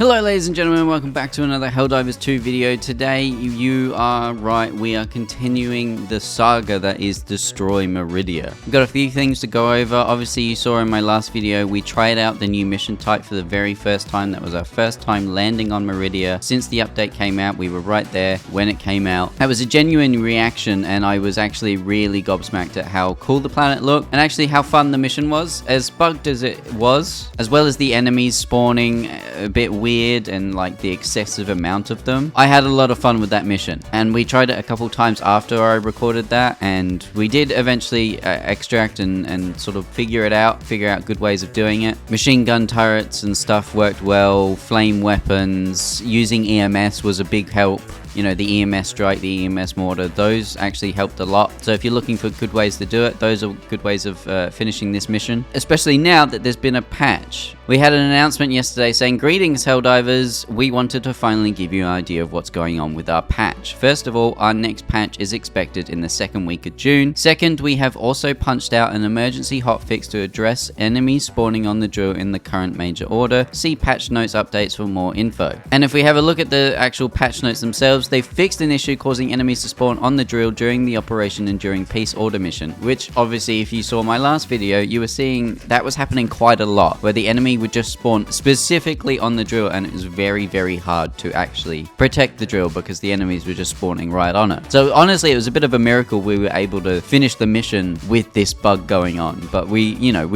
Hello ladies and gentlemen, welcome back to another Helldivers 2 video. Today, you are right, we are continuing the saga that is Destroy Meridia. We've got a few things to go over. Obviously you saw in my last video, we tried out the new mission type for the very first time. That was our first time landing on Meridia. Since the update came out, we were right there when it came out. That was a genuine reaction and I was actually really gobsmacked at how cool the planet looked and actually how fun the mission was. As bugged as it was, as well as the enemies spawning a bit weird and like the excessive amount of them, I had a lot of fun with that mission, and we tried it a couple times after I recorded that, and we did eventually extract and sort of figure out good ways of doing it. Machine gun turrets and stuff worked well, flame weapons, using EMS was a big help. You know, the EMS strike, the EMS mortar, those actually helped a lot. So if you're looking for good ways to do it, those are good ways of finishing this mission, especially now that there's been a patch. We had an announcement yesterday saying, "Greetings Helldivers, we wanted to finally give you an idea of what's going on with our patch. First of all, our next patch is expected in the second week of June. Second, we have also punched out an emergency hotfix to address enemies spawning on the drill in the current major order. See patch notes updates for more info." And if we have a look at the actual patch notes themselves, they fixed an issue causing enemies to spawn on the drill during the operation and during peace order mission, which obviously if you saw my last video, you were seeing that was happening quite a lot, where the enemy would just spawn specifically on the drill and it was very hard to actually protect the drill because the enemies were just spawning right on it. So honestly, it was a bit of a miracle we were able to finish the mission with this bug going on, but we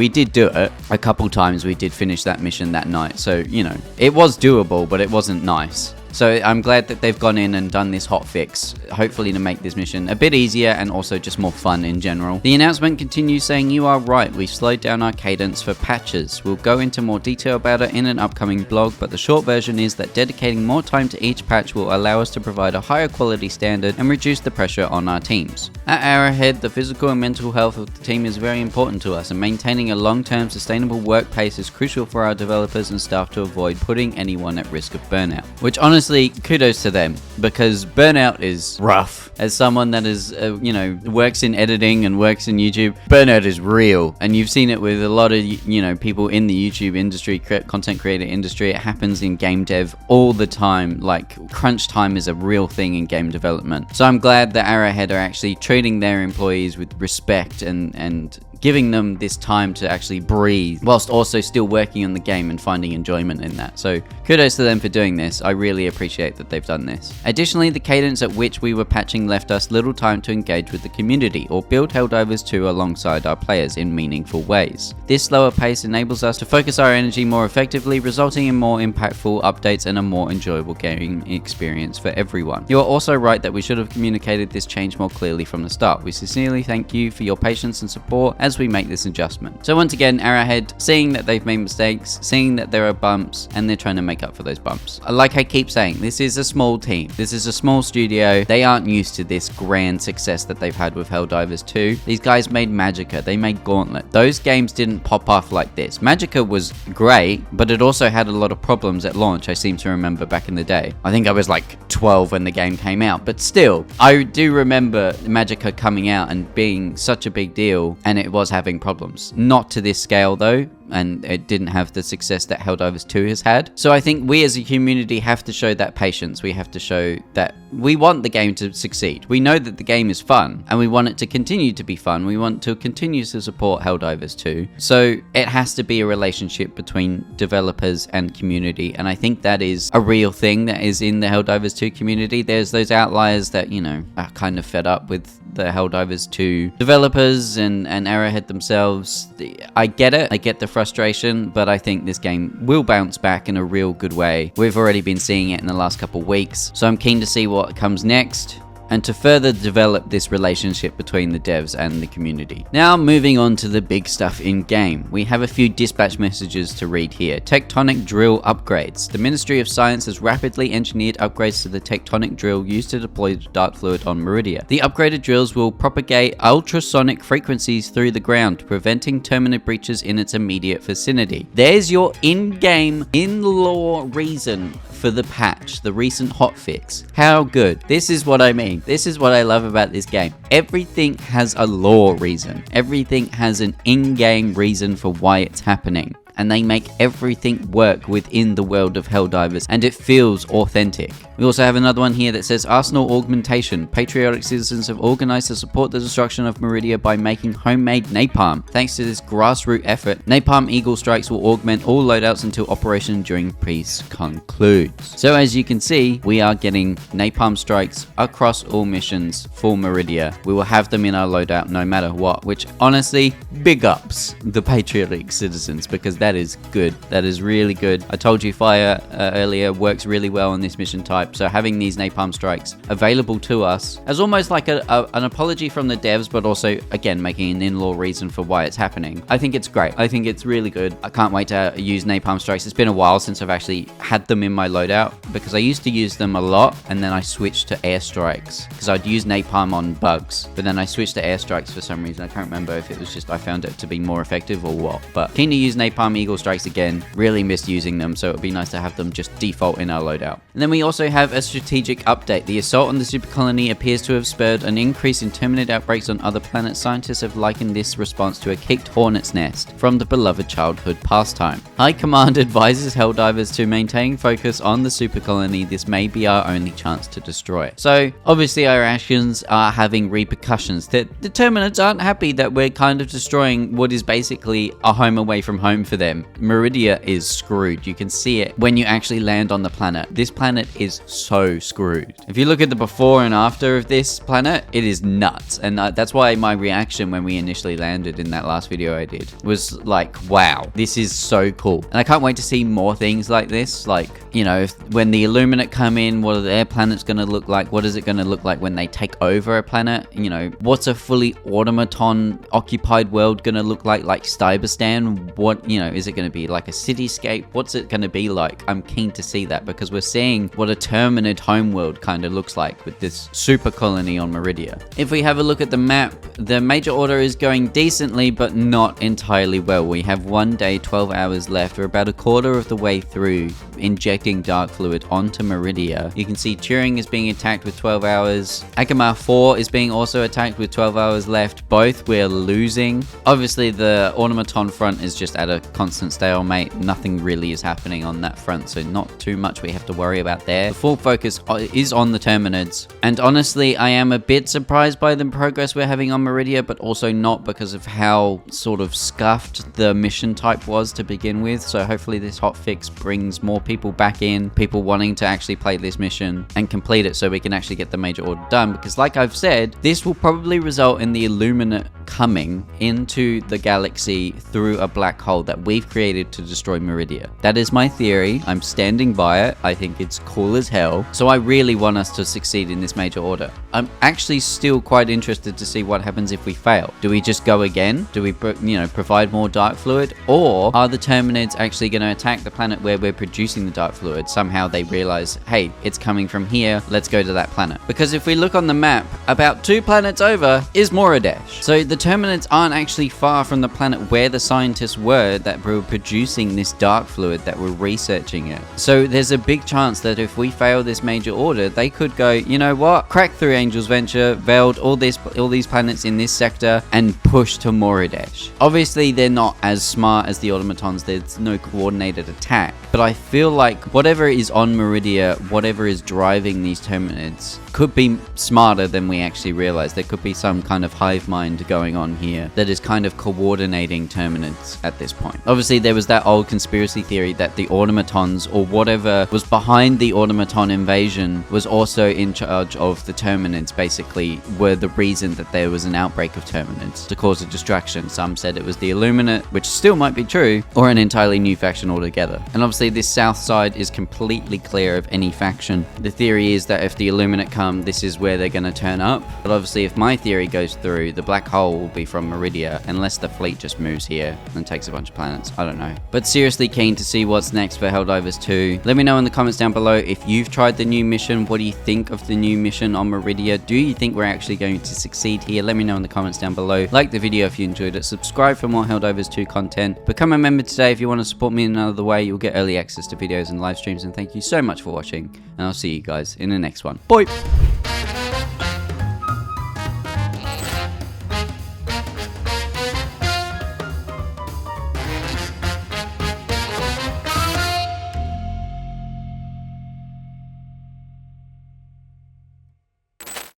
did do it a couple times. We did finish that mission that night, so it was doable, but it wasn't nice. So I'm glad that they've gone in and done this hotfix, hopefully to make this mission a bit easier and also just more fun in general. The announcement continues saying, "You are right, we've slowed down our cadence for patches. We'll go into more detail about it in an upcoming blog, but the short version is that dedicating more time to each patch will allow us to provide a higher quality standard and reduce the pressure on our teams. At Arrowhead, the physical and mental health of the team is very important to us, and maintaining a long-term sustainable work pace is crucial for our developers and staff to avoid putting anyone at risk of burnout." Which honestly, kudos to them, because burnout is rough. As someone that is, works in editing and works in YouTube, burnout is real. And you've seen it with a lot of, people in the YouTube industry, content creator industry. It happens in game dev all the time. Like, crunch time is a real thing in game development. So I'm glad that Arrowhead are actually treating their employees with respect and giving them this time to actually breathe whilst also still working on the game and finding enjoyment in that. So kudos to them for doing this. I really appreciate that they've done this. Additionally, the cadence at which we were patching left us little time to engage with the community or build Helldivers 2 alongside our players in meaningful ways. This slower pace enables us to focus our energy more effectively, resulting in more impactful updates and a more enjoyable gaming experience for everyone. You are also right that we should have communicated this change more clearly from the start. We sincerely thank you for your patience and support as we make this adjustment. So once again, Arrowhead, seeing that they've made mistakes, seeing that there are bumps, and they're trying to make up for those bumps. Like I keep saying, this is a small team. This is a small studio. They aren't used to this grand success that they've had with Helldivers 2. These guys made Magicka. They made Gauntlet. Those games didn't pop off like this. Magicka was great, but it also had a lot of problems at launch, I seem to remember back in the day. I think I was like 12 when the game came out, but still, I do remember Magicka coming out and being such a big deal, and it was having problems. Not to this scale though, and it didn't have the success that Helldivers 2 has had. So I think we as a community have to show that patience. We have to show that we want the game to succeed. We know that the game is fun, and we want it to continue to be fun. We want to continue to support Helldivers 2. So it has to be a relationship between developers and community, and I think that is a real thing that is in the Helldivers 2 community. There's those outliers that, are kind of fed up with the Helldivers 2 developers and Arrowhead themselves. I get it. I get the frustration, but I think this game will bounce back in a real good way. We've already been seeing it in the last couple weeks, so I'm keen to see what comes next and to further develop this relationship between the devs and the community. Now moving on to the big stuff in game. We have a few dispatch messages to read here. Tectonic drill upgrades. The Ministry of Science has rapidly engineered upgrades to the tectonic drill used to deploy dark fluid on Meridia. The upgraded drills will propagate ultrasonic frequencies through the ground, preventing Terminid breaches in its immediate vicinity. There's your in-game, in-lore reason for the patch, the recent hotfix. How good. This is what I mean. This is what I love about this game. Everything has a lore reason. Everything has an in-game reason for why it's happening. and they make everything work within the world of Helldivers, and it feels authentic. We also have another one here that says Arsenal Augmentation. Patriotic citizens have organized to support the destruction of Meridia by making homemade napalm. Thanks to this grassroots effort, napalm eagle strikes will augment all loadouts until Operation Enduring Peace concludes. So as you can see, we are getting napalm strikes across all missions for Meridia. We will have them in our loadout no matter what, which honestly, big ups the patriotic citizens, because that is good. That is really good. I told you fire earlier works really well on this mission type, so having these napalm strikes available to us as almost like an apology from the devs, but also again making an in-law reason for why it's happening. I think it's great. I think it's really good. I can't wait to use napalm strikes. It's been a while since I've actually had them in my loadout, because I used to use them a lot and then I switched to airstrikes because I'd use napalm on bugs, but then I switched to airstrikes for some reason. I can't remember if it was just I found it to be more effective or what, but keen to use napalm eagle strikes again. Really missed using them, so it would be nice to have them just default in our loadout. And then we also have a strategic update. The assault on the super colony appears to have spurred an increase in Terminid outbreaks on other planets. Scientists have likened this response to a kicked hornet's nest from the beloved childhood pastime. High Command advises Helldivers to maintain focus on the super colony. This may be our only chance to destroy it. So obviously our actions are having repercussions. The Terminids aren't happy that we're kind of destroying what is basically a home away from home for them. Meridia is screwed. You can see it when you actually land on the planet. This planet is so screwed. If you look at the before and after of this planet, it is nuts. And that's why my reaction when we initially landed in that last video I did was like, wow, this is so cool. And I can't wait to see more things like this. Like, you know, when the Illuminate come in, what are their planets going to look like? What is it going to look like when they take over a planet? You know, what's a fully automaton occupied world going to look like Stybistan? What, you know, is it going to be like a cityscape? What's it going to be like? I'm keen to see that, because we're seeing what a Terminid homeworld kind of looks like with this super colony on Meridia. If we have a look at the map, the major order is going decently, but not entirely well. We have 1 day, 12 hours left. We're about a quarter of the way through injecting dark fluid onto Meridia. You can see Turing is being attacked with 12 hours. Agamar 4 is being also attacked with 12 hours left. Both we're losing. Obviously the automaton front is just at a constant stalemate. Nothing really is happening on that front, so not too much we have to worry about there. The full focus is on the Terminids, and honestly I am a bit surprised by the progress we're having on Meridia, but also not, because of how sort of scuffed the mission type was to begin with. So hopefully this hotfix brings more people back in, people wanting to actually play this mission and complete it, so we can actually get the major order done. Because like I've said, this will probably result in the Illuminate coming into the galaxy through a black hole that we've created to destroy Meridia. That is my theory. I'm standing by it. I think it's cool as hell. So I really want us to succeed in this major order. I'm actually still quite interested to see what happens if we fail. Do we just go again? Do we, provide more dark fluid? Or are the Terminids actually going to attack the planet where we're producing the dark fluid? Somehow they realize, hey, it's coming from here. Let's go to that planet. Because if we look on the map, about 2 planets over is Moridash. So the Terminids aren't actually far from the planet where the scientists were that were producing this dark fluid, that were researching it. So there's a big chance that if we fail this major order, they could go, you know what, crack through Angel's Venture, veiled all these planets in this sector, and push to Moridash. Obviously they're not as smart as the automatons. There's no coordinated attack, but I feel like whatever is on Meridia, whatever is driving these Terminids, could be smarter than we actually realize. There could be some kind of hive mind going on here that is kind of coordinating Terminids at this point. Obviously there was that old conspiracy theory that the automatons, or whatever was behind the automaton invasion, was also in charge of the Terminids, basically were the reason that there was an outbreak of Terminids to cause a distraction. Some said it was the Illuminate, which still might be true, or an entirely new faction altogether. And obviously this south side is completely clear of any faction. The theory is that if the Illuminate come, this is where they're going to turn up. But obviously if my theory goes through, the black hole will be from Meridia, unless the fleet just moves here and takes a bunch of planets. I don't know. But seriously keen to see what's next for Helldivers 2. Let me know in the comments down below if you've tried the new mission. What do you think of the new mission on Meridia? Do you think we're actually going to succeed here? Let me know in the comments down below. Like the video if you enjoyed it. Subscribe for more Helldivers 2 content. Become a member today if you want to support me in another way. You'll get early access to videos and live streams. And thank you so much for watching. And I'll see you guys in the next one. Bye!